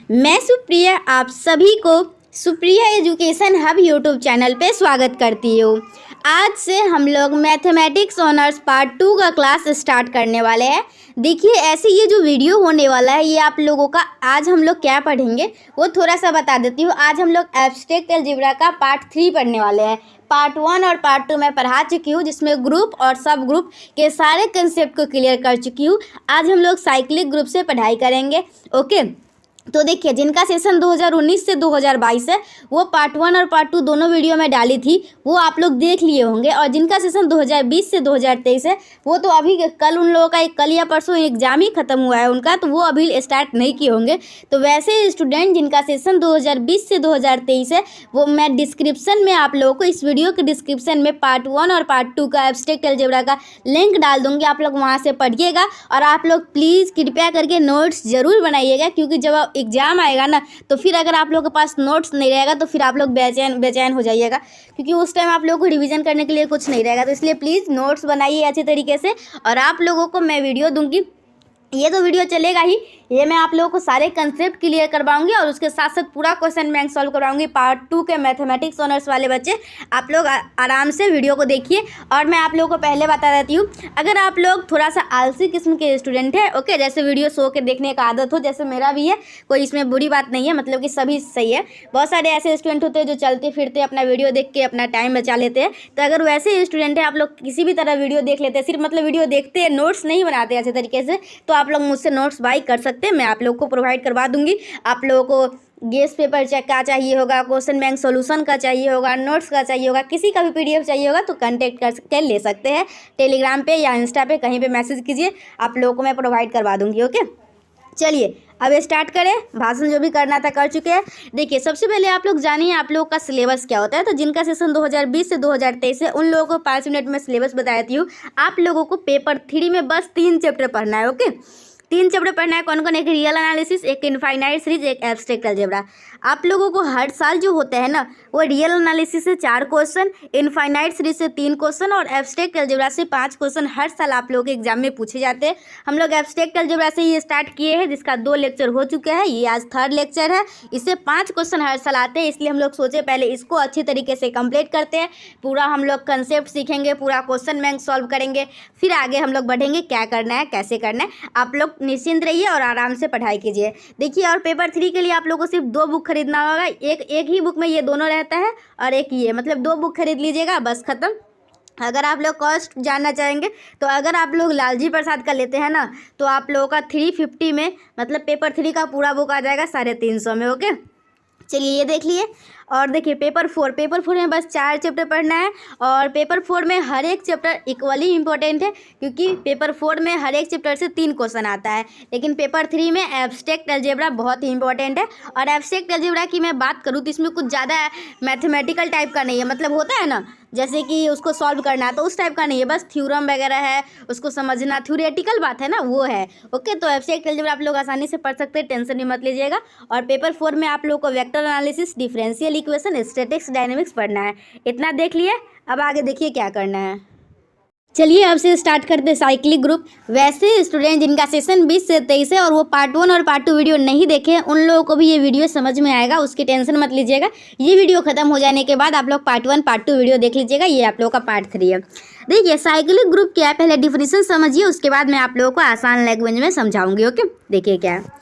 मैं सुप्रिया आप सभी को Supriya education hub YouTube channel पे स्वागत करती हूँ। आज से हम लोग मैथमेटिक्स ऑनर्स पार्ट 2 का क्लास स्टार्ट करने वाले हैं। देखिए ऐसे ये जो वीडियो होने वाला है ये आप लोगों का आज हम लोग क्या पढ़ेंगे वो थोड़ा सा बता देती हूँ। आज हम लोग एब्स्ट्रैक्ट अलजेब्रा का पार्ट 3 पढ़ने वाले हैं। पार्ट 1 और पार्ट 2 मैं पढ़ा चुकी हूँ जिसमें ग्रुप और सब ग्रुप के सारे कंसेप्ट को क्लियर कर चुकी हूँ। आज हम लोग साइक्लिक ग्रुप से पढ़ाई करेंगे। ओके, तो देखिए जिनका सेशन 2019 से 2022 है वो पार्ट 1 और पार्ट 2 दोनों वीडियो में डाली थी, वो आप लोग देख लिए होंगे। और जिनका सेशन 2020 से 2023 है वो तो अभी कल उन लोगों का कल या परसों एग्जाम ही खत्म हुआ है उनका, तो वो अभी स्टार्ट नहीं किए होंगे। तो वैसे स्टूडेंट जिनका सेशन 2020 से 2023 है वो मैं डिस्क्रिप्शन में आप लोगों को इस वीडियो के डिस्क्रिप्शन में पार्ट 1 और पार्ट 2 का एब्स्ट्रैक्ट अलजेब्रा का लिंक डाल दूँगी, आप लोग वहाँ से पढ़िएगा। और आप लोग प्लीज़ कृपया करके नोट्स ज़रूर बनाइएगा, क्योंकि जब एग्जाम आएगा ना तो फिर अगर आप लोगों के पास नोट्स नहीं रहेगा तो फिर आप लोग बेचैन हो जाइएगा, क्योंकि उस टाइम आप लोगों को रिवीजन करने के लिए कुछ नहीं रहेगा। तो इसलिए प्लीज़ नोट्स बनाइए अच्छे तरीके से। और आप लोगों को मैं वीडियो दूंगी, ये तो वीडियो चलेगा ही, ये मैं आप लोगों को सारे कंसेप्ट क्लियर करवाऊंगी और उसके साथ साथ पूरा क्वेश्चन बैंक सॉल्व करवाऊंगी। पार्ट 2 के मैथमेटिक्स ऑनर्स वाले बच्चे आप लोग आराम से वीडियो को देखिए। और मैं आप लोगों को पहले बता देती हूँ, अगर आप लोग थोड़ा सा आलसी किस्म के स्टूडेंट हैं, ओके, जैसे वीडियो सो के देखने का आदत हो, जैसे मेरा भी है, कोई इसमें बुरी बात नहीं है, मतलब कि सभी सही है। बहुत सारे ऐसे स्टूडेंट होते हैं जो चलते फिरते अपना वीडियो देख के अपना टाइम बचा लेते हैं। तो अगर वैसे स्टूडेंट है आप लोग किसी भी तरह वीडियो देख लेते हैं, सिर्फ मतलब वीडियो देखते हैं, नोट्स नहीं बनाते अच्छे तरीके से, तो आप लोग मुझसे नोट्स बाई कर सकते हैं, मैं आप लोग को प्रोवाइड करवा दूंगी। आप लोगों को गेस्ट पेपर चेक का चाहिए होगा, क्वेश्चन बैंक सॉल्यूशन का चाहिए होगा, नोट्स का चाहिए होगा, किसी का भी पीडीएफ चाहिए होगा तो कांटेक्ट कर ले सकते हैं। टेलीग्राम पे या इंस्टा पे कहीं पे मैसेज कीजिए, आप लोगों को मैं प्रोवाइड करवा दूंगी। ओके, चलिए अब स्टार्ट करें। भाषण जो भी करना था कर चुके हैं। देखिए सबसे पहले आप लोग जानिए आप लोगों का सिलेबस क्या होता है। तो जिनका सेशन 2020 से 2023 है उन लोगों को 5 मिनट में सिलेबस बता देती हूँ। आप लोगों को पेपर 3 में बस 3 चैप्टर पढ़ना है। ओके, 3 चैप्टर पढ़ना है। कौन कौन? एक रियल एनालिसिस, एक इनफाइनाइट सीरीज, एक एब्स्ट्रैक्ट अलजेब्रा। आप लोगों को हर साल जो होता है ना वो रियल एनालिसिस से 4 क्वेश्चन, इनफाइनाइट सीरीज से 3 क्वेश्चन और एब्स्ट्रैक्ट अलजेब्रा से 5 क्वेश्चन हर साल आप लोगों के एग्जाम में पूछे जाते हैं। हम लोग एब्स्ट्रैक्ट अलजेब्रा से ये स्टार्ट किए हैं, जिसका 2 लेक्चर हो चुके हैं, ये आज 3rd लेक्चर है। इससे 5 क्वेश्चन हर साल आते हैं, इसलिए हम लोग सोचे पहले इसको अच्छी तरीके से कंप्लीट करते हैं। पूरा हम लोग कंसेप्ट सीखेंगे, पूरा क्वेश्चन बैंक सॉल्व करेंगे, फिर आगे हम लोग बढ़ेंगे क्या करना है कैसे करना है। आप लोग निश्चिंत रहिए और आराम से पढ़ाई कीजिए। देखिए और पेपर 3 के लिए आप लोगों को सिर्फ 2 बुक खरीदना होगा। एक ही बुक में ये दोनों रहता है और एक ये, मतलब 2 बुक खरीद लीजिएगा, बस खत्म। अगर आप लोग कॉस्ट जानना चाहेंगे तो अगर आप लोग लालजी प्रसाद का लेते हैं ना तो आप लोगों का 350 में, मतलब पेपर 3 का पूरा बुक आ जाएगा 350 में। ओके, चलिए ये देख लिए। और देखिए पेपर 4 में बस 4 चैप्टर पढ़ना है। और पेपर 4 में हर एक चैप्टर इक्वली इंपॉर्टेंट है, क्योंकि पेपर 4 में हर एक चैप्टर से 3 क्वेश्चन आता है। लेकिन पेपर 3 में एब्स्ट्रैक्ट अलजेब्रा बहुत ही इंपॉर्टेंट है। और एब्स्ट्रैक्ट अलजेब्रा की मैं बात करूँ तो इसमें कुछ ज़्यादा मैथमेटिकल टाइप का नहीं है, मतलब होता है ना जैसे कि उसको सॉल्व करना है तो उस टाइप का नहीं है, बस थ्योरम वगैरह है उसको समझना, थ्योरेटिकल बात है ना वो है। ओके, तो एब्स्ट्रैक्ट अलजेब्रा आप लोग आसानी से पढ़ सकते हैं, टेंशन भी मत लीजिएगा। और पेपर 4 में आप लोग को vector analysis, differential equation, statics, dynamics पढ़ना है। इतना देख लिए, अब आगे देखिए क्या करना है। चलिए अब से स्टार्ट करते हैं साइक्लिक ग्रुप। वैसे स्टूडेंट जिनका सेशन 20 से 23 है और वो पार्ट 1 और पार्ट 2 वीडियो नहीं देखे उन लोगों को भी ये वीडियो समझ में आएगा, उसकी टेंशन मत लीजिएगा। ये वीडियो खत्म हो जाने के बाद आप लोग पार्ट 1 पार्ट 2 वीडियो देख लीजिएगा, ये आप लोगों का पार्ट 3 है। देखिए साइक्लिक ग्रुप क्या है, पहले डिफिनीशन समझिए, उसके बाद मैं आप लोगों को आसान लैंग्वेज में समझाऊंगी। ओके, देखिए क्या है।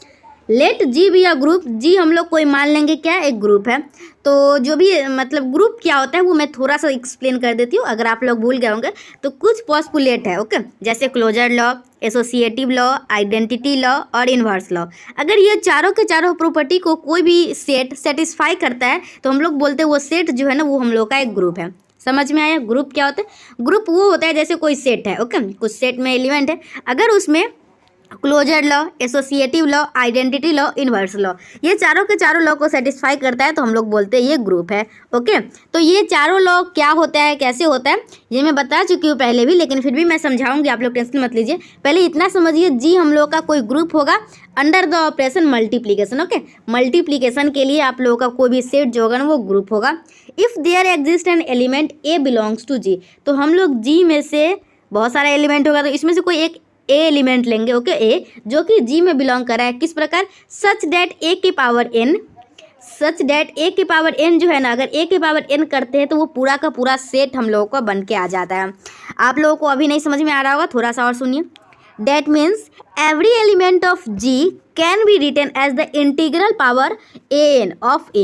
Let G be a group. G हम लोग कोई मान लेंगे क्या, एक ग्रुप है। तो जो भी मतलब ग्रुप क्या होता है वो मैं थोड़ा सा एक्सप्लेन कर देती हूँ, अगर आप लोग भूल गए होंगे तो। कुछ पॉस्पुलेट है, ओके, जैसे closure law, associative law, identity law और इन्वर्स लॉ। अगर ये चारों के चारों प्रॉपर्टी को कोई भी सेट सेटिस्फाई करता है तो हम लोग बोलते हैं वो सेट जो है ना वो हम लोग का एक ग्रुप है। समझ में आया? ग्रुप क्या होता है? ग्रुप वो होता है जैसे कोई सेट है, ओके, कुछ सेट में एलिमेंट है, अगर उसमें closure law, associative law, identity law, inverse law, ये चारों के चारों लॉ को सेटिस्फाई करता है तो हम लोग बोलते हैं ये ग्रुप है। ओके, तो ये चारों लॉ क्या होता है, कैसे होता है, ये मैं बता चुकी हूँ पहले भी, लेकिन फिर भी मैं समझाऊंगी, आप लोग टेंशन मत लीजिए। पहले इतना समझिए, जी हम लोग का कोई ग्रुप होगा under the operation multiplication. Okay, multiplication के लिए आप लोगों का कोई भी सेट जो होगा ना वो ग्रुप होगा। If there exist an element A belongs to G, तो हम लोग जी में से बहुत सारा एलिमेंट होगा तो इसमें से कोई एक ए एलिमेंट लेंगे, ओके, ए जो कि जी में बिलोंग कर रहा है, किस प्रकार, सच दैट ए की पावर एन, सच दैट ए की पावर एन जो है ना, अगर ए की पावर एन करते हैं तो वो पूरा का पूरा सेट हम लोगों को बन के आ जाता है। आप लोगों को अभी नहीं समझ में आ रहा होगा, थोड़ा सा और सुनिए। That means every element of G can be written as the integral power an of A.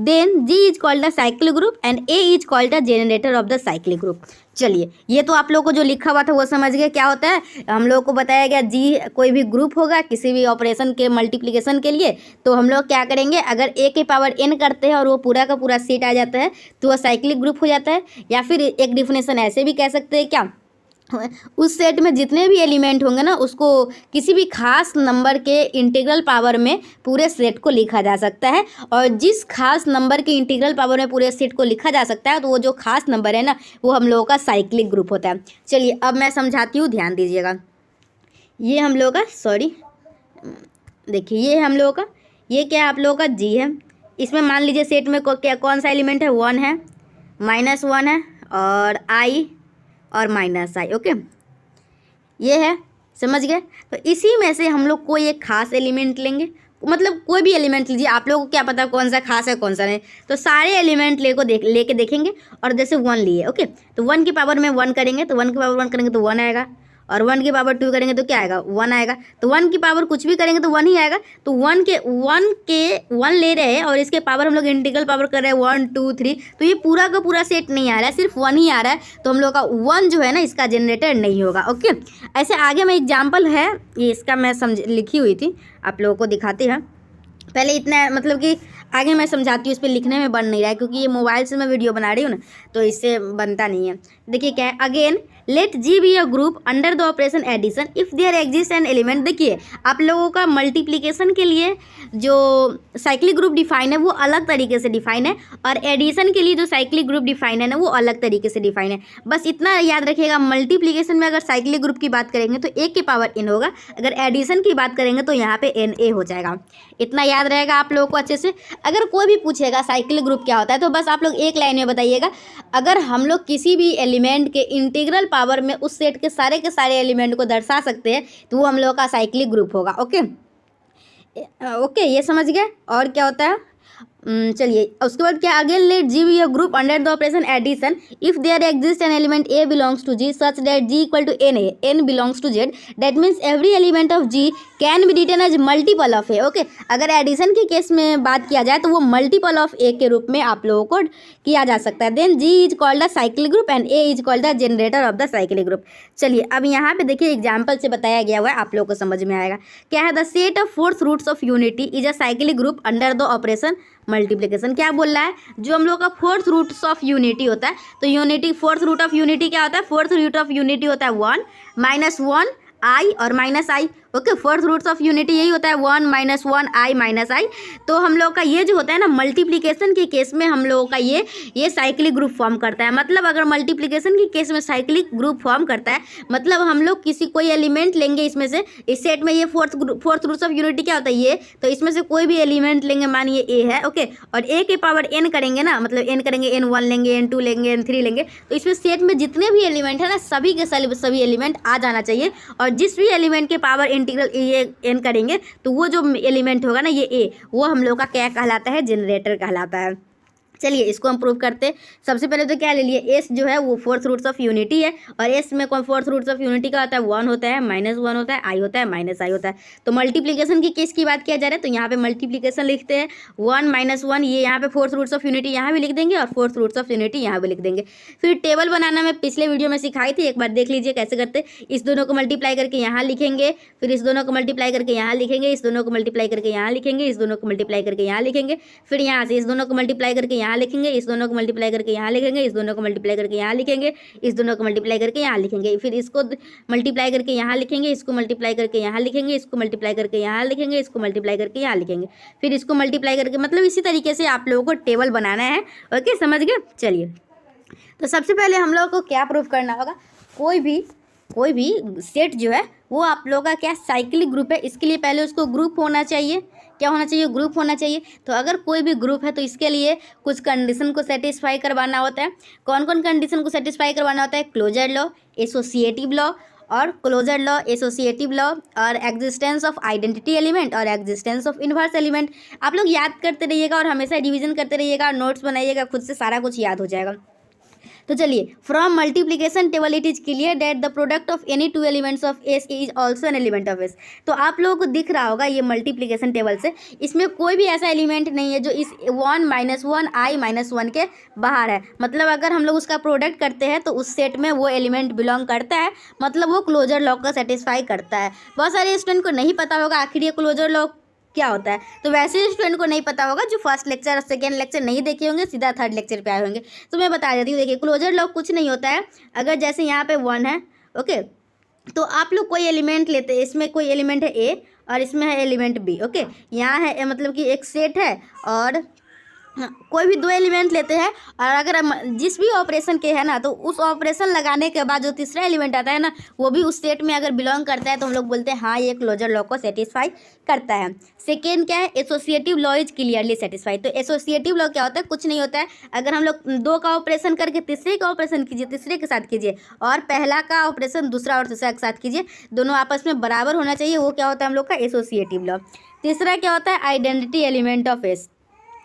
Then G is called the cyclic group and A is called the generator of the cyclic group. चलिए, ये तो आप लोगों को जो लिखा हुआ था वो समझ गए क्या होता है। हम लोगों को बताया गया जी कोई भी ग्रुप होगा किसी भी ऑपरेशन के मल्टीप्लिकेशन के लिए, तो हम लोग क्या करेंगे, अगर ए के पावर एन करते हैं और वो पूरा का पूरा सेट आ जाता है तो वह साइक्लिक ग्रुप हो जाता है। या फिर एक डिफिनेशन ऐसे भी कह सकते हैं क्या, उस सेट में जितने भी एलिमेंट होंगे ना उसको किसी भी खास नंबर के इंटीग्रल पावर में पूरे सेट को लिखा जा सकता है, और जिस खास नंबर के इंटीग्रल पावर में पूरे सेट को लिखा जा सकता है तो वो जो खास नंबर है ना वो हम लोगों का साइक्लिक ग्रुप होता है। चलिए अब मैं समझाती हूँ, ध्यान दीजिएगा। ये हम लोगों का, सॉरी देखिए, ये हम लोगों का, ये क्या आप लोगों का जी है। इसमें मान लीजिए सेट में क्या कौन सा एलिमेंट है, 1 है, -1 है और आई और -i, ओके, ये है, समझ गए। तो इसी में से हम लोग कोई एक खास एलिमेंट लेंगे, मतलब कोई भी एलिमेंट लीजिए, आप लोगों को क्या पता कौन सा खास है कौन सा नहीं, तो सारे एलिमेंट लेके देखेंगे। और जैसे 1 लिए, ओके, तो 1 की पावर में 1 करेंगे तो 1 की पावर 1 करेंगे तो 1 आएगा, और 1 की पावर 2 करेंगे तो क्या आएगा, 1 आएगा। तो 1 की पावर कुछ भी करेंगे तो 1 ही आएगा। तो 1 ले रहे हैं और इसके पावर हम लोग इंटीग्रल पावर कर रहे हैं 1 2 3, तो ये पूरा का पूरा सेट नहीं आ रहा है, सिर्फ 1 ही आ रहा है, तो हम लोग का 1 जो है ना इसका जनरेटर नहीं होगा, ओके। ऐसे आगे में एग्जाम्पल है, ये इसका मैं लिखी हुई थी, आप लोगों को दिखाते हैं। पहले इतना मतलब कि आगे मैं समझाती हूँ, इस पर लिखने में बन नहीं रहा है क्योंकि ये मोबाइल से मैं वीडियो बना रही हूँ ना, तो इससे बनता नहीं है। देखिए क्या है, again let G be a group under the operation addition if there exist an element. देखिए आप लोगों का मल्टीप्लिकेशन के लिए जो साइक्लिक ग्रुप डिफाइन है वो अलग तरीके से डिफाइन है, और एडिशन के लिए जो साइक्लिक ग्रुप डिफाइन है ना वो अलग तरीके से डिफाइन है। बस इतना याद रखिएगा, मल्टीप्लिकेशन में अगर साइक्लिक ग्रुप की बात करेंगे तो ए की पावर एन होगा, अगर एडिशन की बात करेंगे तो यहाँ पे एन ए हो जाएगा। इतना याद रहेगा आप लोगों को अच्छे से। अगर कोई भी पूछेगा साइक्लिक ग्रुप क्या होता है तो बस आप लोग एक लाइन में बताइएगा, अगर हम लोग किसी भी एलिमेंट के इंटीग्रल पावर में उस सेट के सारे एलिमेंट को दर्शा सकते हैं तो वो हम लोगों का साइक्लिक ग्रुप होगा, ओके ओके, ये समझ गए। और क्या होता है, चलिए उसके बाद क्या, again let G be a group under the operation addition if there exist an element A belongs to G such that G equal to N A, N belongs to Z, that means every element of G can be written as multiple of A, okay. अगर addition के case में बात किया जाए तो वो multiple of a के रूप में आप लोगों को किया जा सकता है। Then G is called the cyclic group and A is called the generator of the cyclic group. चलिए अब यहाँ पे देखिए एग्जाम्पल से बताया गया हुआ है, आप लोगों को समझ में आएगा। क्या है, the set of fourth roots of unity is a cyclic group under the operation multiplication. क्या बोल रहा है, जो हम लोग का फोर्थ रूट्स ऑफ यूनिटी होता है, तो unity fourth root of unity क्या होता है, फोर्थ रूट ऑफ यूनिटी होता है 1 -1 आई और -i, okay. Fourth roots of unity यही होता है 1 -1 i -i। तो हम लोग का ये जो होता है ना मल्टीप्लिकेशन के केस में हम लोगों का ये साइक्लिक ग्रुप फॉर्म करता है। मतलब अगर मल्टीप्लिकेशन के केस में साइक्लिक ग्रुप फॉर्म करता है, मतलब हम लोग किसी कोई एलिमेंट लेंगे इसमें से, इस सेट में ये फोर्थ रूट्स ऑफ यूनिटी क्या होता है ये, तो इसमें से कोई भी एलिमेंट लेंगे, मानिए ए है, ओके, और ए के पावर एन करेंगे ना, मतलब एन करेंगे, n1 लेंगे, n2 लेंगे, n3 लेंगे, तो इसमें सेट में जितने भी एलिमेंट है ना सभी के सभी एलिमेंट आ जाना चाहिए, और जिस भी एलिमेंट के पावर इंटीग्रल ये एन करेंगे तो वो जो एलिमेंट होगा ना ये ए, वो हम लोग का क्या कहलाता है, जनरेटर कहलाता है। चलिए इसको हम प्रूव करते हैं। सबसे पहले तो क्या ले लिए, एस जो है वो फोर्थ रूट्स ऑफ यूनिटी है, और एस में कौन फोर्थ रूट्स ऑफ यूनिटी का होता है, 1 होता है, -1 होता है, आई होता है, -i होता है। तो मल्टीप्लिकेशन की केस की बात किया जा रहा है तो यहाँ पे मल्टीप्लिकेशन लिखते हैं 1 -1, ये यहाँ पे फोर्थ रूट्स ऑफ यूनिटी यहाँ भी लिख देंगे और फोर्थ रूट्स ऑफ यूनिटी यहाँ भी लिख देंगे। फिर टेबल बनाना मैं पिछले वीडियो में सिखाई थी, एक बार देख लीजिए कैसे करते। इस दोनों को मल्टीप्लाई करके यहाँ लिखेंगे, फिर इस दोनों को मल्टीप्लाई करके यहाँ लिखेंगे, इस दोनों को मल्टीप्लाई करके यहाँ लिखेंगे, इस दोनों को मल्टीप्लाई करके यहाँ लिखेंगे, फिर यहाँ से इस दोनों को मल्टीप्लाई करके यहाँ लिखेंगे, इस दोनों को मल्टीप्लाई करके यहाँ लिखेंगे, इस दोनों को मल्टीप्लाई करके यहाँ लिखेंगे, इस दोनों को मल्टीप्लाई करके यहाँ लिखेंगे, फिर इसको मल्टीप्लाई करके यहाँ लिखेंगे, इसको मल्टीप्लाई करके यहाँ लिखेंगे, इसको मल्टीप्लाई करके यहाँ लिखेंगे, इसको मल्टीप्लाई करके यहाँ लिखेंगे, फिर इसको मल्टीप्लाई करके, मतलब इसी तरीके से आप लोगों को टेबल बनाना है, ओके, समझ गए। चलिए तो सबसे पहले हम लोगों को क्या प्रूफ करना होगा, कोई भी सेट जो है वो आप लोगों का क्या साइक्लिक ग्रुप है, इसके लिए पहले उसको ग्रुप होना चाहिए। क्या होना चाहिए, ग्रुप होना चाहिए। तो अगर कोई भी ग्रुप है तो इसके लिए कुछ कंडीशन को सेटिस्फाई करवाना होता है। कौन कौन कंडीशन को सेटिस्फाई करवाना होता है, क्लोजर लॉ, एसोसिएटिव लॉ और क्लोजर लॉ, एसोसिएटिव लॉ और एग्जिस्टेंस ऑफ आइडेंटिटी एलिमेंट और एग्जिस्टेंस ऑफ इन्वर्स एलिमेंट। आप लोग याद करते रहिएगा और हमेशा रिवीजन करते रहिएगा और नोट्स बनाइएगा, खुद से सारा कुछ याद हो जाएगा। तो चलिए, from multiplication table it is clear that the product of any two elements of S is also an element of S. तो आप लोगों को दिख रहा होगा ये मल्टीप्लिकेशन टेबल से, इसमें कोई भी ऐसा एलिमेंट नहीं है जो इस 1 - 1 i - 1 के बाहर है। मतलब अगर हम लोग उसका प्रोडक्ट करते हैं तो उस सेट में वो एलिमेंट बिलोंग करता है, मतलब वो क्लोजर लॉ को सेटिस्फाई करता है। बहुत सारे स्टूडेंट को नहीं पता होगा आखिर ये क्लोजर लॉ क्या होता है, तो वैसे स्टूडेंट को नहीं पता होगा जो फर्स्ट लेक्चर और सेकेंड लेक्चर नहीं देखे होंगे, सीधा थर्ड लेक्चर पे आए होंगे। तो मैं बता देती हूँ, देखिए क्लोजर लॉ कुछ नहीं होता है। अगर जैसे यहाँ पे 1 है, ओके, तो आप लोग कोई एलिमेंट लेते हैं, इसमें कोई एलिमेंट है ए और इसमें है एलिमेंट बी, ओके। यहाँ है मतलब कि एक सेट है और कोई भी 2 एलिमेंट लेते हैं और अगर हम जिस भी ऑपरेशन के है ना, तो उस ऑपरेशन लगाने के बाद जो तीसरा एलिमेंट आता है ना, वो भी उस सेट में अगर बिलोंग करता है तो हम लोग बोलते हैं हाँ ये क्लोजर लॉ को सेटिस्फाई करता है। सेकेंड क्या है, associative law is clearly satisfy. तो एसोसिएटिव लॉ क्या होता है, कुछ नहीं होता है। अगर हम लोग 2 का ऑपरेशन करके तीसरे का ऑपरेशन कीजिए, तीसरे के साथ कीजिए, और पहला का ऑपरेशन दूसरा और तीसरा के साथ कीजिए, दोनों आपस में बराबर होना चाहिए, वो क्या होता है हम लोग का एसोसिएटिव लॉ। तीसरा क्या होता है, आइडेंटिटी एलिमेंट ऑफ एस।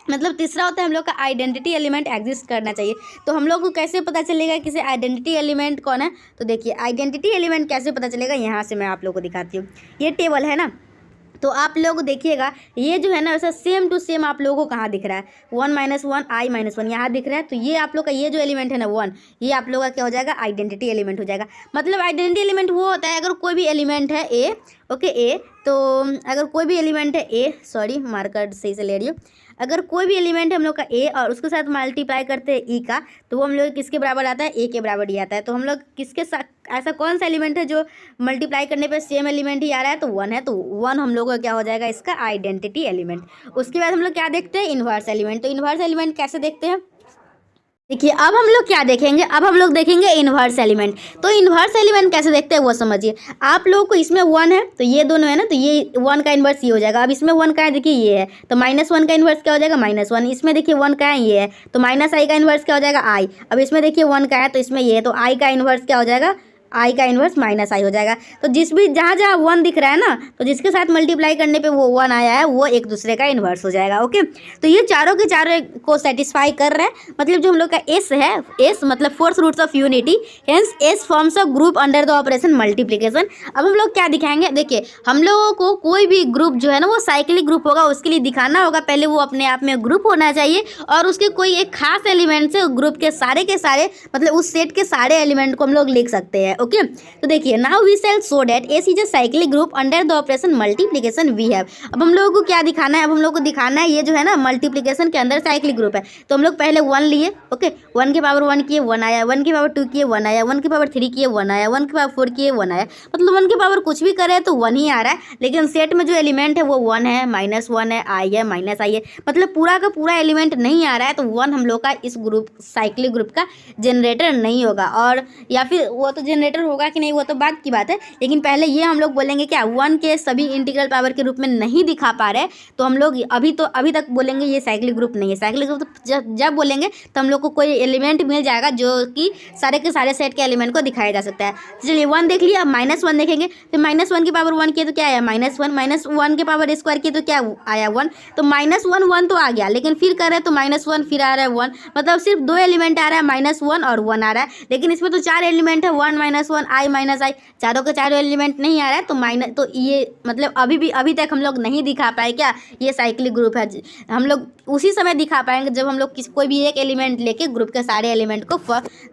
मतलब तीसरा होता है हम लोग का आइडेंटिटी एलिमेंट एग्जिस्ट करना चाहिए। तो हम लोग को कैसे पता चलेगा किसी आइडेंटिटी एलिमेंट कौन है, तो देखिए आइडेंटिटी एलिमेंट कैसे पता चलेगा, यहाँ से मैं आप लोग को दिखाती हूँ। ये टेबल है ना, तो आप लोग देखिएगा ये जो है ना वैसा सेम टू सेम आप लोगों को कहाँ दिख रहा है, 1 - 1 i - 1 यहाँ दिख रहा है। तो ये आप लोग का ये जो एलिमेंट है ना 1, ये आप लोग का क्या हो जाएगा, आइडेंटिटी एलिमेंट हो जाएगा। मतलब आइडेंटिटी एलिमेंट वो होता है अगर कोई भी एलिमेंट है ए, ओके ए, तो अगर कोई भी एलिमेंट है ए, सॉरी मार्कर सही से ले रही हूँ, अगर कोई भी एलिमेंट है हम लोग का ए और उसके साथ मल्टीप्लाई करते हैं ई का, तो वो हम लोग किसके बराबर आता है, ए के बराबर ही आता है। तो हम लोग किसके साथ, ऐसा कौन सा एलिमेंट है जो मल्टीप्लाई करने पे सेम एलिमेंट ही आ रहा है, तो 1 है। तो 1 हम लोग का क्या हो जाएगा, इसका आइडेंटिटी एलिमेंट। उसके बाद हम लोग क्या देखते हैं, इन्वर्स एलिमेंट। तो इन्वर्स एलिमेंट कैसे देखते हैं, देखिए अब हम लोग क्या देखेंगे, अब हम लोग देखेंगे इन्वर्स एलिमेंट। तो इन्वर्स एलिमेंट कैसे देखते हैं वो समझिए। आप लोगों को इसमें 1 है तो ये दोनों है ना, तो ये 1 का इन्वर्स ये हो जाएगा। अब इसमें 1 का है, देखिए ये है, तो -1 का इन्वर्स क्या हो जाएगा, -1। इसमें देखिए 1 का है, ये है, तो -i का इन्वर्स क्या हो जाएगा, i। अब इसमें देखिए 1 का है तो इसमें ये है, तो i का इन्वर्स क्या हो जाएगा, i का इन्वर्स -i हो जाएगा। तो जिस भी जहाँ जहाँ 1 दिख रहा है ना, तो जिसके साथ मल्टीप्लाई करने पे वो 1 आया है वो एक दूसरे का इन्वर्स हो जाएगा, ओके। तो ये चारों के चारों को सेटिस्फाई कर रहे हैं। मतलब जो हम लोग का एस है, एस मतलब fourth roots of unity, hence S forms a group under the operation multiplication. अब हम लोग क्या दिखाएंगे, देखिए हम लोगों को कोई भी ग्रुप जो है ना वो साइक्लिक ग्रुप होगा, उसके लिए दिखाना होगा पहले वो अपने आप में ग्रुप होना चाहिए और उसके कोई एक खास एलिमेंट से ग्रुप के सारे मतलब उस सेट के सारे एलिमेंट को हम लोग लिख सकते हैं, ओके। तो देखिए now we shall show that S is a cyclic group under the operation multiplication we have. अब हम लोगों को क्या दिखाना है, अब हम लोग को दिखाना है ये जो है ना मल्टीप्लिकेशन के अंदर साइक्लिक ग्रुप है। तो हम लोग पहले 1 लिए, ओके, 1 के पावर 1 किए 1 आया, 1 के पावर 2 किए 1 आया, 1 के पावर 3 किए 1 आया, 1 के पावर 4 किए 1 आया। मतलब 1 के पावर कुछ भी करे तो 1 ही आ रहा है, लेकिन सेट में जो एलिमेंट है वो 1 है, -1 है, i है, -i है, मतलब पूरा का पूरा एलिमेंट नहीं आ रहा है। तो 1 हम लोग का इस ग्रुप साइक्लिक ग्रुप का जनरेटर नहीं होगा, और या फिर वो तो जनरेटर होगा कि नहीं वो तो बात की बात है, लेकिन पहले ये हम लोग बोलेंगे क्या 1 के सभी इंटीग्रल पावर के रूप में नहीं दिखा पा रहे, तो हम लोग अभी तक बोलेंगे ये साइक्लिक ग्रुप नहीं है। साइक्लिक ग्रुप तो जब बोलेंगे तो हम लोग को कोई एलिमेंट मिल जाएगा जो कि सारे के सारे सेट के एलिमेंट को दिखाया जा सकता है। चलिए 1 देख लिया, अब -1 देखेंगे, तो -1 के पावर 1 किए तो क्या आया, -1, -1 के पावर स्क्वायर किए तो क्या आया 1, तो -1 1 तो आ गया, लेकिन फिर कर रहे तो -1 फिर आ रहा है 1, मतलब सिर्फ 2 एलिमेंट आ रहा है, -1 और 1 आ रहा है, लेकिन इसमें तो 4 एलिमेंट है, 1 -1 i -i, चारों के चारों एलिमेंट नहीं आ रहा है। तो ये मतलब अभी तक हम लोग नहीं दिखा पाए क्या ये साइक्लिक ग्रुप है। हम लोग उसी समय दिखा पाएंगे जब हम लोग कोई भी एक एलिमेंट लेके ग्रुप के सारे एलिमेंट को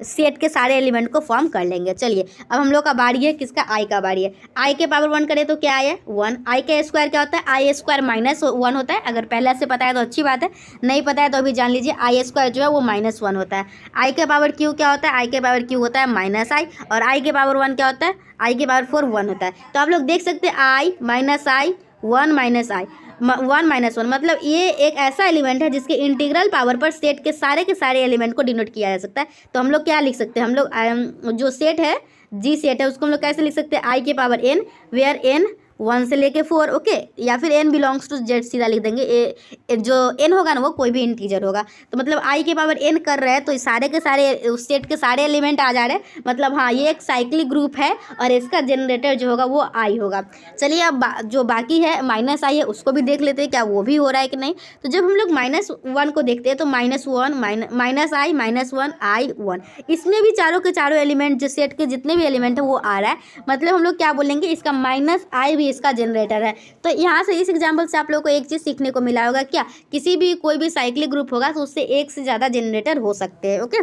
सेट के सारे एलिमेंट को फॉर्म कर लेंगे। चलिए अब हम लोग का बारी है, किसका, i का बारी है। i के पावर 1 करें तो क्या आया 1, i का स्क्वायर क्या होता है, i स्क्वायर -1 होता है। अगर पहले से पता है तो अच्छी बात है, नहीं पता है तो अभी जान लीजिए i स्क्वायर जो है वो -1 होता है। i के पावर q क्या होता है, i के पावर q होता है -i, और i के पावर 1 क्या होता है, i के पावर 4 1 होता है। तो आप लोग देख सकते हैं i -i 1 -i 1 -1, मतलब ये एक ऐसा एलिमेंट है जिसके इंटीग्रल पावर पर सेट के सारे एलिमेंट को डिनोट किया जा सकता है। तो हम लोग क्या लिख सकते हैं, हम लोग जो सेट है जी सेट है उसको हम लोग कैसे लिख सकते हैं, i के पावर n वेयर n 1 से लेके 4, ओके, या फिर n बिलोंग्स टू z सीधा लिख देंगे। जो n होगा ना वो कोई भी इंटीजर होगा, तो मतलब i के पावर n कर रहा है तो सारे के सारे उस सेट के सारे एलिमेंट आ जा रहे हैं, मतलब हाँ ये एक साइक्लिक ग्रुप है और इसका जनरेटर जो होगा वो i होगा। चलिए अब जो बाकी है -i है उसको भी देख लेते हैं क्या वो भी हो रहा है कि नहीं। तो जब हम लोग -1 को देखते हैं तो -1 -i -1 i 1, इसमें भी चारों के चारों एलिमेंट जो सेट के जितने भी एलिमेंट है वो आ रहा है, मतलब हम लोग क्या बोलेंगे इसका -i भी इसका जनरेटर है। तो यहाँ से इस एग्जाम्पल से आप लोग को एक चीज़ सीखने को मिला होगा क्या, किसी भी कोई भी साइक्लिक ग्रुप होगा तो उससे एक से ज़्यादा जनरेटर हो सकते हैं, ओके।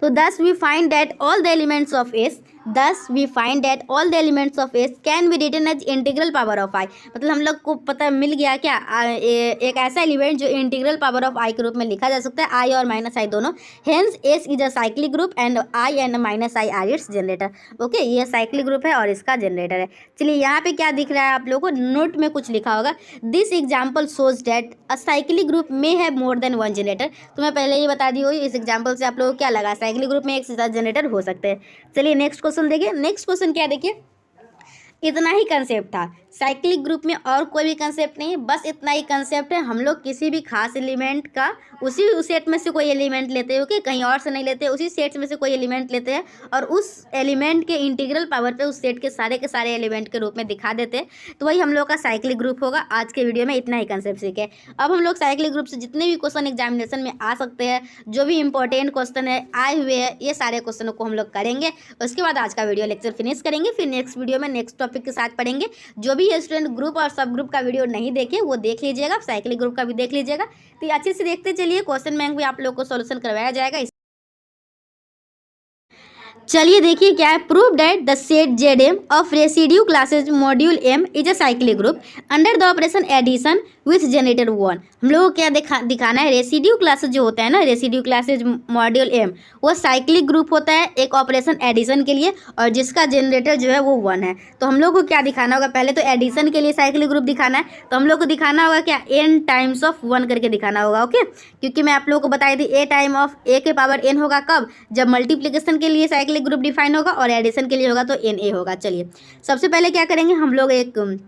तो thus we find that all the elements of S can be written as integral power of I। मतलब हम लोग को पता मिल गया क्या, एक ऐसा एलिमेंट जो इंटीग्रल पावर ऑफ I के रूप में लिखा जा सकता है, I और -i दोनों। Hence S is a cyclic group and I and -i are its generator, okay. ये साइक्लिक ग्रुप है और इसका जनरेटर है। चलिए यहाँ पे क्या दिख रहा है आप लोगों को, नोट में कुछ लिखा होगा, this example shows that a cyclic group may have more than 1 generator. तो मैं पहले ही बता दी हुई, इस एग्जाम्पल से आप लोगों को क्या लगा, साइक्लिक ग्रुप में एक से ज़्यादा जनरेटर हो सकते हैं। चलिए नेक्स्ट क्वेश्चन देखिए। नेक्स्ट क्वेश्चन क्या देखिए, इतना ही कंसेप्ट था साइक्लिक ग्रुप में, और कोई भी कंसेप्ट नहीं है, बस इतना ही कंसेप्ट है। हम लोग किसी भी खास एलिमेंट का उसी सेट में से कोई एलिमेंट लेते हैं, ओके, कहीं और से नहीं लेते, उसी सेट में से कोई एलिमेंट लेते हैं और उस एलिमेंट के इंटीग्रल पावर पे उस सेट के सारे एलिमेंट के रूप में दिखा देते हैं, तो वही हम लोग का साइक्लिक ग्रुप होगा। आज के वीडियो में इतना ही कंसेप्ट सीखे। अब हम लोग साइक्लिक ग्रुप से जितने भी क्वेश्चन एग्जामिनेशन में आ सकते हैं, जो भी इंपॉर्टेंट क्वेश्चन है आए हुए हैं, ये सारे क्वेश्चनों को हम लोग करेंगे। उसके बाद आज का वीडियो लेक्चर फिनिश करेंगे, फिर नेक्स्ट वीडियो में नेक्स्ट टॉपिक के साथ पढ़ेंगे। जो भी स्टूडेंट ग्रुप और सब ग्रुप का वीडियो नहीं देखे वो देख लीजिएगा, साइक्लिक ग्रुप का भी देख लीजिएगा। तो अच्छे से देखते चलिए, क्वेश्चन बैंक भी आप लोग को सॉल्यूशन करवाया जाएगा। चलिए देखिए क्या है, prove that the set ZM of residue classes module M is a cyclic group under the operation addition with generator 1। हम लोगों को क्या दिखाना है, रेसिड्यू क्लासेज जो होता है ना, रेसिड्यू क्लासेज मॉड्यूल M वो साइक्लिक ग्रुप होता है एक ऑपरेशन एडिशन के लिए, और जिसका जनरेटर जो है वो 1 है। तो हम लोग को क्या दिखाना होगा, पहले तो एडिशन के लिए साइक्लिक ग्रुप दिखाना है, तो हम लोग को दिखाना होगा क्या, n टाइम्स ऑफ 1 करके दिखाना होगा, ओके। क्योंकि मैं आप लोगों को बताई थी a टाइम ऑफ a के पावर n होगा कब, जब मल्टीप्लिकेशन के लिए साइक्लिक ग्रुप डिफाइन होगा और एडिशन के लिए होगा तो Na होगा। चलिए सबसे पहले क्या करेंगे, हम लोग एक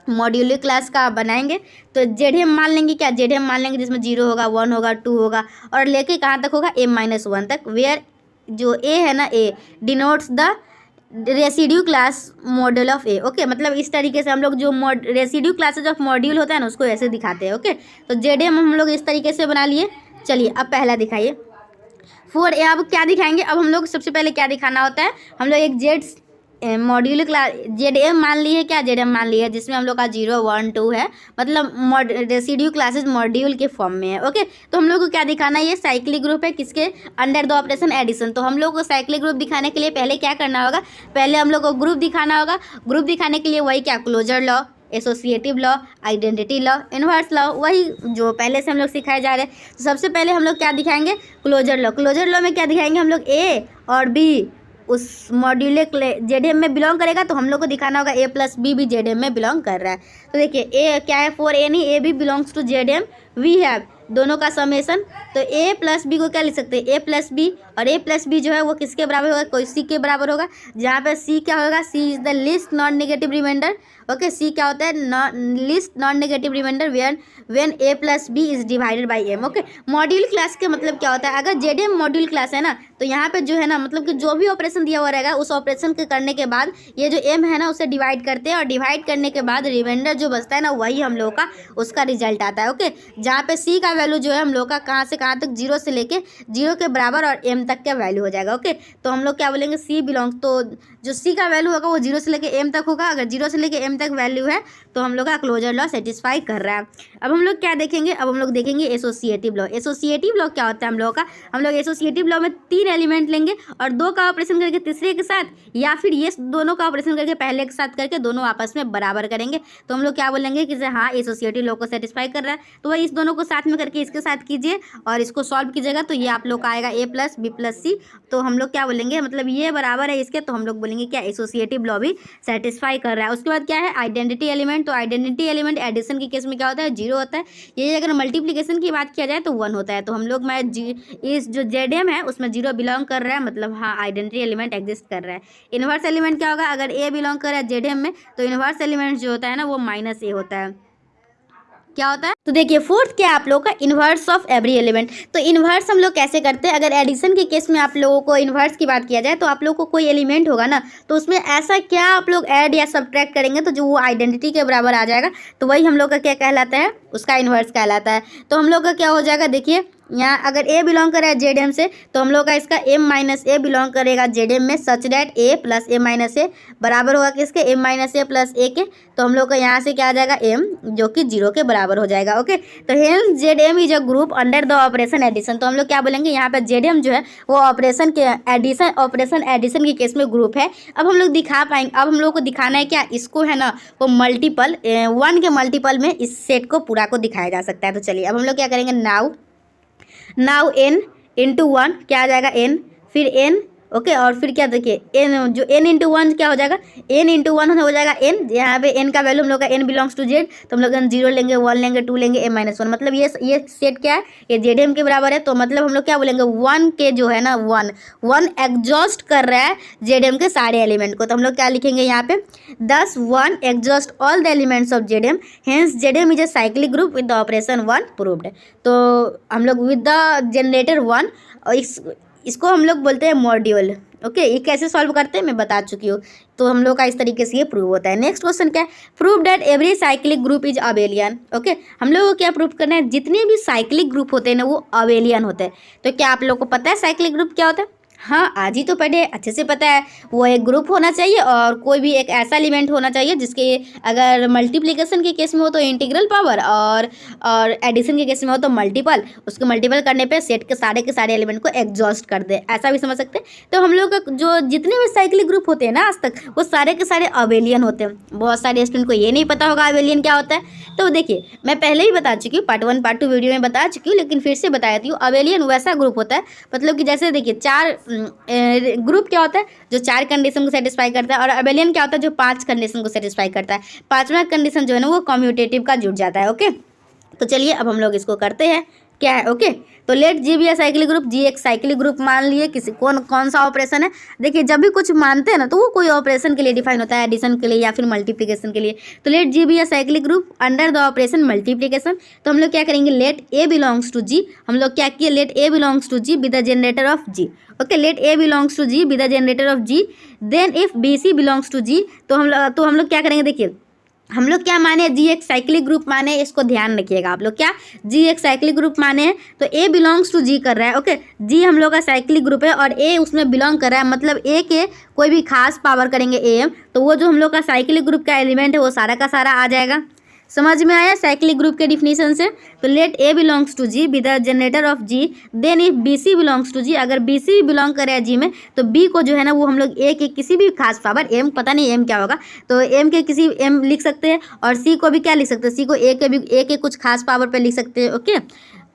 मॉड्यूलर क्लास का बनाएंगे। तो ZM मान लेंगे क्या, ZM मान लेंगे जिसमें 0 होगा, 1 होगा, 2 होगा, और लेके कहाँ तक होगा, M-1 तक, वेयर जो A है ना, A denotes the residue class module of A, okay. मतलब इस तरीके से हम लोग जो रेसिड्यू क्लासेज ऑफ मॉड्यूल होता है ना उसको ऐसे दिखाते हैं, ओके। तो ZM हम लोग इस तरीके से बना लिए। चलिए अब पहला दिखाइए, अब क्या दिखाएंगे, अब हम लोग सबसे पहले क्या दिखाना होता है, हम लोग एक मॉड्यूल क्लास ZM मान ली है क्या, ZM मान ली है जिसमें हम लोग का 0, 1, 2 है, मतलब रेसिड्यू क्लासेज मॉड्यूल के फॉर्म में है, ओके। तो हम लोग को क्या दिखाना है, ये साइक्लिक ग्रुप है किसके, अंडर द ऑपरेशन एडिशन। तो हम लोग को साइक्लिक ग्रुप दिखाने के लिए पहले क्या करना होगा, पहले हम लोग को ग्रुप दिखाना होगा। ग्रुप दिखाने के लिए वही क्या, closure law, associative law, identity law, inverse law, वही जो पहले से हम लोग सिखाए जा रहे हैं। तो सबसे पहले हम लोग क्या दिखाएंगे, क्लोजर लॉ। क्लोजर लॉ में क्या दिखाएंगे, हम लोग A और B उस मॉड्यूलर ZM में बिलोंग करेगा, तो हम लोग को दिखाना होगा A + B भी ZM में बिलोंग कर रहा है। तो देखिए A क्या है, 4A नहीं, A भी belongs to ZM, we have दोनों का समेसन। तो A + B को क्या लिख सकते हैं, A + B, और A + B जो है वो किसके बराबर होगा, कोई C के बराबर होगा, जहाँ पे C क्या होगा, C is the least non negative remainder, okay. C क्या होता है, least non negative remainder when A + B is divided by M, okay. Module class के मतलब क्या होता है, अगर ZM मॉड्यूल क्लास है ना, तो यहाँ पे जो है ना, मतलब कि जो भी ऑपरेशन दिया हुआ रहेगा उस ऑपरेशन के करने के बाद ये जो M है ना उसे डिवाइड करते हैं, और डिवाइड करने के बाद रिमाइंडर जो बचता है ना वही हम लोग का उसका रिजल्ट आता है, ओके। जहाँ पे C का वैल्यू जो है हम लोग का कहाँ से कहाँ तक, 0 से लेके 0 के बराबर और M तक का वैल्यू हो जाएगा, ओके। तो हम लोग क्या बोलेंगे, C बिलोंग, तो जो C का वैल्यू होगा वो 0 से लेके M तक होगा। अगर 0 से लेके M तक वैल्यू है तो हम लोग का क्लोजर लॉ सेटिस्फाई कर रहा है। अब हम लोग क्या देखेंगे, अब हम लोग देखेंगे एसोसिएटिव लॉ। एसोसिएटिव लॉ क्या होता है, हम लोग एसोसिएटिव लॉ में 3 एलिमेंट लेंगे और 2 का ऑपरेशन करके तीसरे के साथ, या फिर ये दोनों का ऑपरेशन करके पहले के साथ करके दोनों आपस में बराबर करेंगे। तो हम लोग क्या बोलेंगे कि हाँ एसोसिएटिव लॉ को सेटिस्फाई कर रहा है, तो वही इस दोनों को साथ में करके इसके साथ कीजिए और इसको सॉल्व कीजिएगा। तो ये आप लोग का आएगा A + B + C। तो हम लोग क्या बोलेंगे, मतलब ये बराबर है इसके, तो हम लोग बोलेंगे बोलेंगे क्या, एसोसिएटिव लॉ भी सेटिस्फाई कर रहा है। उसके बाद क्या है, आइडेंटिटी एलिमेंट। तो आइडेंटिटी एलिमेंट एडिशन के केस में क्या होता है, 0 होता है। ये अगर मल्टीप्लिकेशन की बात किया जाए तो 1 होता है। तो हम लोग में इस जो जेड है उसमें 0 बिलोंग कर रहा है, मतलब हाँ आइडेंटिटी एलिमेंट एग्जिस्ट कर रहा है। इन्वर्स एलिमेंट क्या होगा, अगर ए बिलोंग कर रहा है जेड में तो इन्वर्स एलिमेंट जो होता है ना वो -a होता है। क्या होता है, तो देखिए फोर्थ क्या है आप लोगों का, इन्वर्स ऑफ एवरी एलिमेंट। तो इन्वर्स हम लोग कैसे करते हैं, अगर एडिशन के केस में आप लोगों को इन्वर्स की बात किया जाए तो आप लोगों को कोई एलिमेंट होगा ना, तो उसमें ऐसा क्या आप लोग ऐड या सब्ट्रैक्ट करेंगे तो जो वो आइडेंटिटी के बराबर आ जाएगा, तो वही हम लोग का क्या कहलाता है, उसका इन्वर्स कहलाता है। तो हम लोग का क्या हो जाएगा, देखिए यहाँ अगर ए बिलोंग कर रहा है जेड एम से तो हम लोग का इसका m - a बिलोंग करेगा जेड एम में, such that a + a - a बराबर होगा किसके, m - a + a के। तो हम लोग का यहाँ से क्या आ जाएगा, m जो कि 0 के बराबर हो जाएगा। ओके, तो hence Z M is a group under the operation addition. तो हम लोग क्या बोलेंगे, यहाँ पर जेड एम जो है वो ऑपरेशन एडिशन के केस में ग्रुप है। अब हम लोग दिखा पाएंगे, अब हम लोग को दिखाना है क्या, इसको है ना वो मल्टीपल 1 के मल्टीपल में इस सेट को पूरा को दिखाया जा सकता है। तो चलिए अब हम लोग क्या करेंगे, नाउ n × 1 क्या आ जाएगा, n, फिर n, ओके, और फिर क्या देखिए n जो n × 1 क्या हो जाएगा, n × 1 हो जाएगा n। यहाँ पे n का वैल्यू हम लोग का n बिलोंग्स टू जेड, तो हम लोग 0 लेंगे, 1 लेंगे, 2 लेंगे, m - 1, मतलब ये सेट क्या है, ये जेड एम के बराबर है। तो मतलब हम लोग क्या बोलेंगे, 1 के जो है ना 1 एग्जॉस्ट कर रहा है जेड एम के सारे एलिमेंट को। तो हम लोग क्या लिखेंगे यहाँ पे, 1 exhaust all the elements of Z M, hence Z M is a cyclic group with the operation 1 proved. तो हम लोग विद द जनरेटर 1, और इसको हम लोग बोलते हैं मॉड्यूल। ओके, ये कैसे सॉल्व करते हैं मैं बता चुकी हूँ। तो हम लोग का इस तरीके से ये प्रूव होता है। नेक्स्ट क्वेश्चन क्या है, prove that every cyclic group is abelian. Okay, हम लोग को क्या प्रूव करना है, जितने भी साइक्लिक ग्रुप होते हैं ना वो अबेलियन होते हैं। तो क्या आप लोग को पता है साइक्लिक ग्रुप क्या होता है, हाँ आज ही तो पढ़े, अच्छे से पता है। वो एक ग्रुप होना चाहिए और कोई भी एक ऐसा एलिमेंट होना चाहिए जिसके अगर मल्टीप्लिकेशन के केस में हो तो इंटीग्रल पावर, और एडिशन के केस में हो तो मल्टीपल, उसको मल्टीपल करने पे सेट के सारे एलिमेंट को एग्जॉस्ट कर दे, ऐसा भी समझ सकते हैं। तो हम लोग का जो जितने भी साइक्लिक ग्रुप होते हैं ना आज तक, वो सारे के सारे अबेलियन होते हैं। बहुत सारे स्टूडेंट को ये नहीं पता होगा अबेलियन क्या होता है। तो देखिए मैं पहले ही बता चुकी हूँ, पार्ट 1 पार्ट 2 वीडियो में बता चुकी हूँ, लेकिन फिर से बता देती हूँ। अबेलियन वैसा ग्रुप होता है, मतलब कि जैसे देखिए 4 ग्रुप क्या होता है जो 4 कंडीशन को सेटिस्फाई करता है, और अबेलियन क्या होता है जो 5 कंडीशन को सेटिस्फाई करता है। 5वां कंडीशन जो है ना वो कम्यूटेटिव का जुड़ जाता है। ओके, तो चलिए अब हम लोग इसको करते हैं क्या है। ओके, तो let G be a cyclic group, G एक साइक्लिक ग्रुप मान लिए, किसी कौन सा ऑपरेशन है। देखिए जब भी कुछ मानते हैं ना तो वो कोई ऑपरेशन के लिए डिफाइन होता है, एडिशन के लिए या फिर मल्टीप्लिकेशन के लिए। तो let G be a cyclic group under the operation multiplication. तो हम लोग क्या करेंगे, let a belongs to G, हम लोग क्या किए, let a belongs to G with the generator of G. Okay, let a belongs to G with the generator of G, then if b c belongs to G. तो हम लोग क्या करेंगे, देखिए हम लोग क्या माने, जी एक साइक्लिक ग्रुप माने, इसको ध्यान रखिएगा आप लोग, क्या जी एक साइक्लिक ग्रुप माने। तो ए बिलोंग्स टू जी कर रहा है। ओके, जी हम लोग का साइक्लिक ग्रुप है और ए उसमें बिलोंग कर रहा है, मतलब ए के कोई भी खास पावर करेंगे ए एम, तो वो जो हम लोग का साइक्लिक ग्रुप का एलिमेंट है वो सारा का सारा आ जाएगा। समझ में आया साइक्लिक ग्रुप के डिफिनीशन से। तो let a belongs to G with the generator of G, then if b c belongs to G, अगर बी सी बिलोंग करे जी में तो बी को जो है ना वो हम लोग ए के किसी भी खास पावर, एम पता नहीं एम क्या होगा, तो एम के किसी एम लिख सकते हैं, और सी को भी क्या लिख सकते हैं, सी को ए के कुछ खास पावर पे लिख सकते हैं। ओके,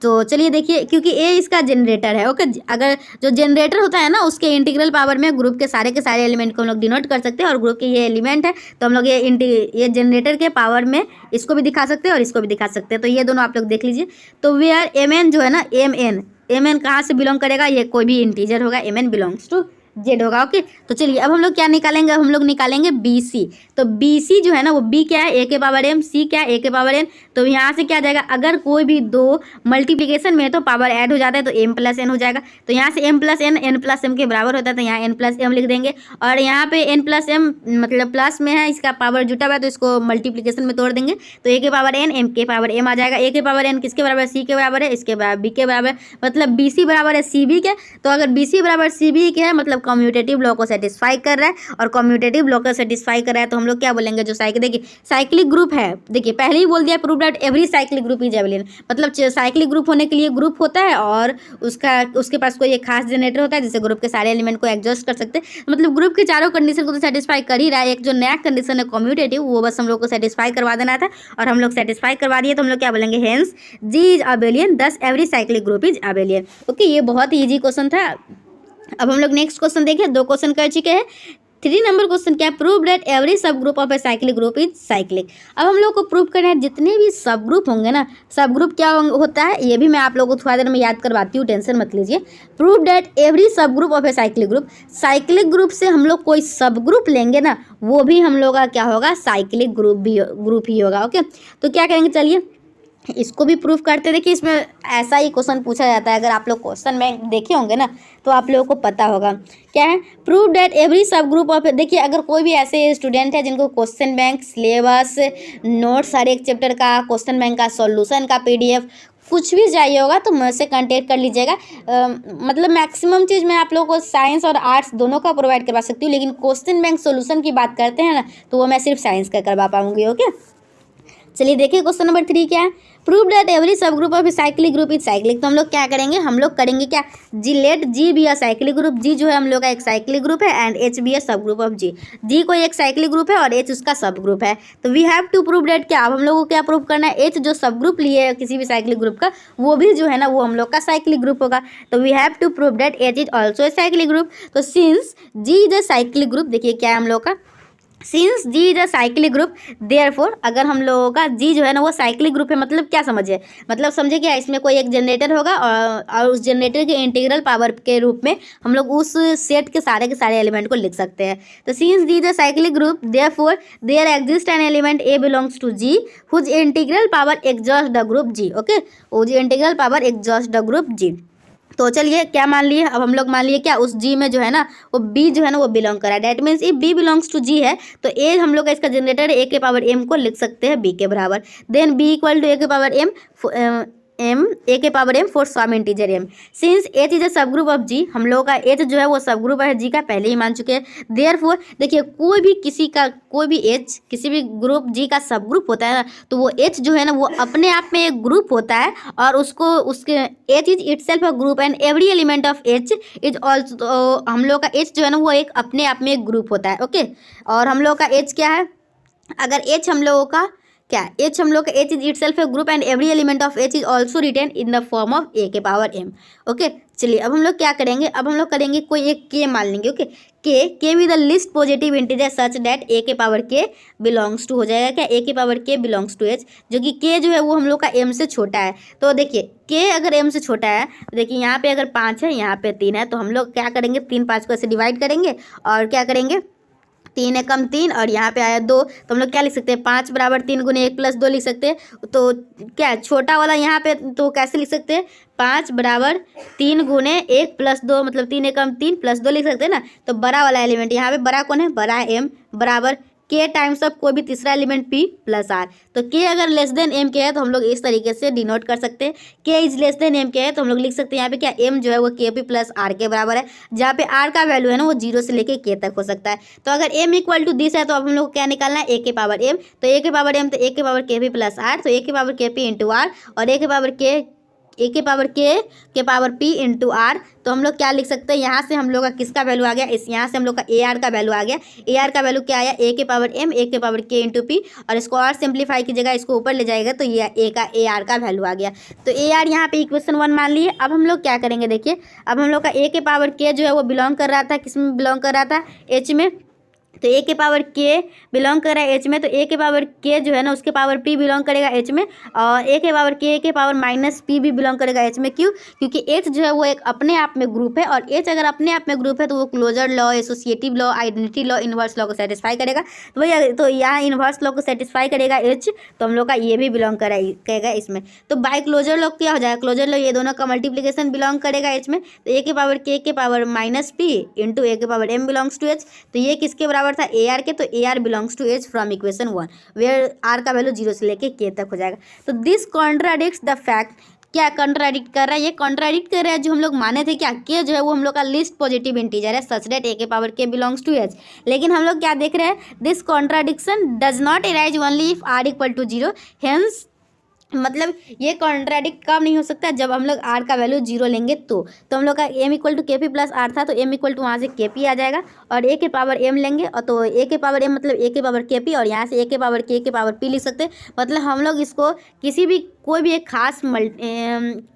तो चलिए देखिए, क्योंकि ए इसका जनरेटर है। ओके, अगर जो जनरेटर होता है ना उसके इंटीग्रल पावर में ग्रुप के सारे एलिमेंट को हम लोग डिनोट कर सकते हैं, और ग्रुप के ये एलिमेंट है तो हम लोग ये जनरेटर के पावर में इसको भी दिखा सकते हैं और इसको भी दिखा सकते हैं। तो ये दोनों आप लोग देख लीजिए। तो वेयर एम एन जो है ना, एम एन कहाँ से बिलोंग करेगा, ये कोई भी इंटीजर होगा, M N belongs to Z होगा। ओके, तो चलिए अब हम लोग क्या निकालेंगे, हम लोग निकालेंगे बी सी। तो बी सी जो है ना वो बी क्या है, ए के पावर एम, सी क्या है, ए के पावर एन। तो यहाँ से क्या आ जाएगा, अगर कोई भी दो मल्टीप्लिकेशन में तो पावर ऐड हो जाता है तो एम प्लस एन हो जाएगा। तो यहाँ से M plus N plus M के बराबर होता है, तो यहाँ एन प्लस एम लिख देंगे। और यहाँ पे एन प्लस एम मतलब प्लस में है, इसका पावर जुटा हुआ है तो इसको मल्टीप्लिकेशन में तोड़ देंगे। तो ए के पावर एन, एम के पावर एम आ जाएगा। ए के पावर एन किसके बराबर है, सी के बराबर है, इसके बराबर बी के बराबर, मतलब बी सी बराबर है सी बी के। तो अगर बी सी बराबर सी बी के है मतलब कम्यूटेटिव लॉ को सेटिस्फाई कर रहा है, और कम्यूटेटिव लॉ को सेटिस्फाई कर रहा है तो हम लोग क्या बोलेंगे, जो देखिए साइक्लिक ग्रुप है, देखिए पहले ही बोल दिया prove that every cyclic group is Abelian, मतलब साइक्लिक ग्रुप होने के लिए ग्रुप होता है और उसके पास कोई एक खास जनरेटर होता है जिससे ग्रुप के सारे एलिमेंट को एडजस्ट कर सकते हैं। मतलब ग्रुप की चारों कंडीशन को तो सेटिस्फाई कर ही रहा है, एक जो नया कंडीशन है कम्यूटेटिव वो बस हम लोग को सेटिस्फाई करवा देना था, और हम लोग सेटिस्फाई करवा दिए। तो हम लोग क्या बोलेंगे, हेंस जी इज अबेलियन, दस every cyclic group is abelian. Okay, ये बहुत ही ईजी क्वेश्चन था। अब हम लोग नेक्स्ट क्वेश्चन देखें, 2 क्वेश्चन कर चुके हैं। 3 नंबर क्वेश्चन क्या है, prove that every subgroup of a cyclic group is cyclic. अब हम लोग को प्रूव करना है जितने भी सब ग्रुप होंगे ना, सब ग्रुप क्या होता है ये भी मैं आप लोगों को थोड़ा देर में याद करवाती हूँ, टेंशन मत लीजिए। Prove that every subgroup of a cyclic group, cyclic group से हम लोग कोई सब ग्रुप लेंगे ना, वो भी हम लोग का क्या होगा, साइक्लिक ग्रुप ही होगा। ओके, तो क्या करेंगे, चलिए इसको भी प्रूफ करते। देखिए इसमें ऐसा ही क्वेश्चन पूछा जाता है, अगर आप लोग क्वेश्चन बैंक देखे होंगे ना तो आप लोगों को पता होगा क्या है, prove that every subgroup of. देखिए अगर कोई भी ऐसे स्टूडेंट है जिनको क्वेश्चन बैंक, सिलेबस, नोट्स हर एक चैप्टर का, क्वेश्चन बैंक का सॉल्यूशन का PDF कुछ भी चाहिए होगा तो मुझसे कांटेक्ट कर लीजिएगा। मतलब मैक्सिमम चीज़ मैं आप लोगों को साइंस और आर्ट्स दोनों का प्रोवाइड करवा सकती हूँ, लेकिन क्वेश्चन बैंक सॉल्यूशन की बात करते हैं ना तो वो मैं सिर्फ साइंस का करवा पाऊँगी। ओके, चलिए देखिए क्वेश्चन नंबर 3 क्या है, prove that every subgroup of cyclic group is cyclic. तो हम लोग क्या करेंगे, हम लोग करेंगे क्या, जी let G be a cyclic group. G जो है हम लोग का एक साइक्लिक ग्रुप है and H be a subgroup of जी। जी कोई एक साइक्लिक ग्रुप है और H उसका सब ग्रुप है। तो we have to prove that क्या, अब हम लोग को क्या प्रूव करना है, H जो सब ग्रुप लिए है किसी भी साइक्लिक ग्रुप का वो भी जो है ना वो हम लोग का साइक्लिक ग्रुप होगा। तो we have to prove that H is also a cyclic group. तो since G is a cyclic group, देखिए क्या है हम लोग का, since G is a cyclic group therefore, अगर हम लोगों का जी जो है ना वो साइक्लिक ग्रुप है, मतलब क्या समझे, मतलब समझे क्या, इसमें कोई एक जनरेटर होगा और उस जनरेटर के इंटीग्रल पावर के रूप में हम लोग उस सेट के सारे एलिमेंट को लिख सकते हैं। तो since G is a cyclic group therefore there exist an element A belongs to G whose integral power exhaust the group G. Okay, whose integral power exhaust the group G. तो चलिए क्या मान लिए, अब हम लोग मान लिए क्या, उस जी में जो है ना वो बी जो है ना वो बिलोंग करा है। That means if b belongs to G है तो ए हम लोग का इसका जनरेटर ए के पावर एम को लिख सकते हैं बी के बराबर। Then B equal to A के पावर एम ए के power M for some integer M. Since H is a subgroup of जी, हम लोग का एच जो है वो सब ग्रुप है जी का, पहले ही मान चुके हैं। देयरफॉर देखिए कोई भी एच किसी भी ग्रुप जी का सब ग्रुप होता है ना तो वो एच जो है ना वो अपने आप में एक ग्रुप होता है और उसके H is itself a group and every element of H is also, हम लोग का एच जो है ना वो एक अपने आप में एक ग्रुप होता है। ओके, और हम लोग का एच क्या है, अगर एच हम लोगों का क्या, एच हम लोग का H is itself a group and every element of H is also written in the form of a के पावर एम। ओके, चलिए अब हम लोग क्या करेंगे, अब हम लोग करेंगे कोई एक के मान लेंगे। Okay, k with the least positive integer such that a के पावर के बिलोंग्स टू हो जाएगा क्या, ए के पावर के बिलोंग्स टू एच, जो कि के जो है वो हम लोग का एम से छोटा है। तो देखिए के अगर एम से छोटा है तो देखिए यहाँ पे अगर 5 है यहाँ पे 3 है तो हम लोग क्या करेंगे, 3 5 को ऐसे डिवाइड करेंगे और क्या करेंगे, 3 एकम 3 और यहाँ पे आया 2 तो हम लोग क्या लिख सकते हैं, 5 बराबर 3 गुने 1 प्लस 2 लिख सकते हैं। तो क्या छोटा वाला यहाँ पे तो कैसे लिख सकते हैं, 5 बराबर 3 गुने 1 प्लस 2 मतलब 3 एकम 3 प्लस 2 लिख सकते हैं ना। तो बड़ा वाला एलिमेंट यहाँ पे बड़ा कौन है, बड़ा एम बराबर के टाइम्स ऑफ कोई भी तीसरा एलिमेंट पी प्लस आर। तो के अगर लेस देन एम के है तो हम लोग इस तरीके से डिनोट कर सकते हैं, के इज लेस देन एम के है तो हम लोग लिख सकते हैं यहाँ पे क्या, एम जो है वो के पी प्लस आर के बराबर है, जहाँ पे आर का वैल्यू है ना वो 0 से लेके के तक हो सकता है। तो अगर एम इक्वल टू दिस है तो अब हम लोग को क्या निकालना है, ए के पावर एम। तो ए के पावर एम तो ए के पावर के पी प्लस आर, तो ए के पावर के पी इंटू आर और ए के पावर के पावर पी इंटू आर। तो हम लोग क्या लिख सकते हैं, यहाँ से हम लोग का किसका वैल्यू आ गया, इस यहाँ से हम लोग का ए आर का वैल्यू आ गया। ए आर का वैल्यू क्या आया, ए के पावर एम ए के पावर के इंटू पी, और इसको और सिंप्लीफाई कीजिएगा, इसको ऊपर ले जाएगा तो ये ए आर का वैल्यू आ गया। तो ए आर यहाँ पे इक्वेशन 1 मान लिए। अब हम लोग क्या करेंगे, देखिए अब हम लोग का ए के पावर के जो है वो बिलोंग कर रहा था, किस में बिलोंग कर रहा था, एच में। तो ए के पावर के बिलोंग कर रहा है एच में, तो ए के पावर के जो है ना उसके पावर पी बिलोंग करेगा एच में, और ए के पावर माइनस पी भी बिलोंग करेगा एच में। क्यों, क्योंकि एच जो है वो एक अपने आप में ग्रुप है और एच अगर अपने आप में ग्रुप है तो वो closure law, associative law, identity law, inverse law को सेटिस्फाई करेगा। तो भैया तो यहाँ इन्वर्स लॉ को सेटिस्फाई करेगा एच, तो हम लोग का ये भी बिलोंग करेगा इसमें। तो बाय क्लोजर लॉ क्या हो जाएगा, क्लोजर लॉ ये दोनों का मल्टीप्लीकेशन बिलोंग करेगा एच में। तो ए के power minus P into A के power M belongs to H. तो ये किसके बराबर था, ए आर के। तो A R belongs to H from equation 1 where R का वैल्यू 0 से लेके के तक हो जाएगा। तो दिस कॉन्ट्राडिक्ट्स द फैक्ट, क्या कॉन्ट्राडिक्ट कर रहा है, ये कॉन्ट्राडिक्ट कर रहा है जो हम लोग माने थे क्या, के जो है वो हम लोग का लिस्ट पॉजिटिव इंटीजर है सच दैट ए के पावर के बिलोंग्स टू एच। लेकिन हम लोग क्या देख रहे हैं, this contradiction does not arise only if R equal to 0। Hence मतलब ये कॉन्ट्राडिक्ट कब नहीं हो सकता, जब हम लोग आर का वैल्यू 0 लेंगे तो हम लोग का एम इक्वल टू के पी प्लस आर था तो एम इक्वल टू वहाँ से के पी आ जाएगा और ए के पावर एम लेंगे और तो ए के पावर एम मतलब ए के पावर के पी और यहाँ से ए के पावर पी लिख सकते हैं। मतलब हम लोग इसको किसी भी कोई भी एक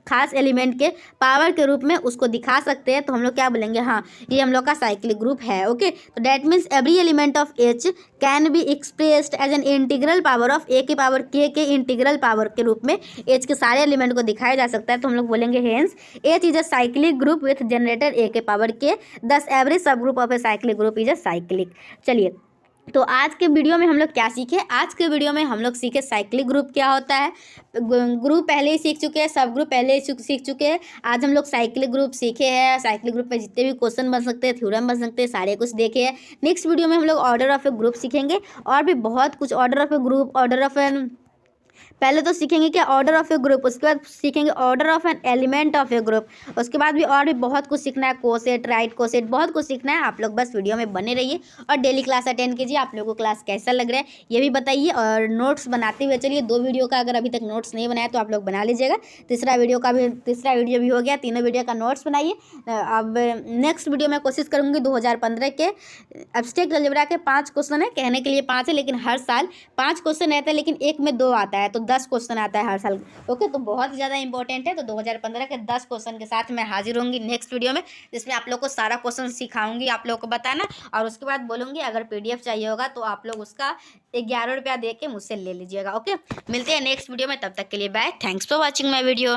खास एलिमेंट के पावर के रूप में उसको दिखा सकते हैं, तो हम लोग क्या बोलेंगे, हाँ ये हम लोग का साइक्लिक ग्रुप है। ओके, तो that means every element of H can be expressed as an integral power of a की पावर के इंटीग्रल पावर के रूप में एच के सारे एलिमेंट को दिखाया जा सकता है। तो हम लोग बोलेंगे hence H is a cyclic group with generator a के power k, thus every subgroup of a cyclic group is a cyclic. चलिए, तो आज के वीडियो में हम लोग क्या सीखे, आज के वीडियो में हम लोग सीखे साइक्लिक ग्रुप क्या होता है। ग्रुप पहले ही सीख चुके हैं, सब ग्रुप पहले ही सीख चुके हैं। आज हम लोग साइक्लिक ग्रुप सीखे हैं। साइक्लिक ग्रुप पे जितने भी क्वेश्चन बन सकते हैं, थ्योरम बन सकते हैं, सारे कुछ देखे हैं। नेक्स्ट वीडियो में हम लोग ऑर्डर ऑफ ए ग्रुप सीखेंगे और भी बहुत कुछ, order of a group, order of N, पहले तो सीखेंगे क्या, ऑर्डर ऑफ ए ग्रुप, उसके बाद सीखेंगे order of an element of a group, उसके बाद भी और भी बहुत कुछ सीखना है, कोसेट, राइट कोसेट, बहुत कुछ सीखना है। आप लोग बस वीडियो में बने रहिए और डेली क्लास अटेंड कीजिए। आप लोगों को क्लास कैसा लग रहा है ये भी बताइए, और नोट्स बनाते हुए चलिए। 2 वीडियो का अगर अभी तक नोट्स नहीं बनाया तो आप लोग बना लीजिएगा। तीसरा वीडियो भी हो गया, तीनों वीडियो का नोट्स बनाइए। अब नेक्स्ट वीडियो में कोशिश करूँगी 2015 के एब्स्ट्रैक्ट अलजेब्रा के 5 क्वेश्चन है, कहने के लिए 5 है, लेकिन हर साल 5 क्वेश्चन रहता है, लेकिन एक में 2 आता है, तो 10 क्वेश्चन आता है हर साल। ओके, तो बहुत ही ज़्यादा इंपॉर्टेंट है। तो 2015 के 10 क्वेश्चन के साथ मैं हाजिर होंगी नेक्स्ट वीडियो में, जिसमें आप लोग को सारा क्वेश्चन सिखाऊंगी, आप लोग को बताना, और उसके बाद बोलूँगी अगर PDF चाहिए होगा तो आप लोग उसका 11 रुपया दे के मुझसे ले लीजिएगा। ओके, मिलते हैं नेक्स्ट वीडियो में, तब तक के लिए bye, thanks for watching my video.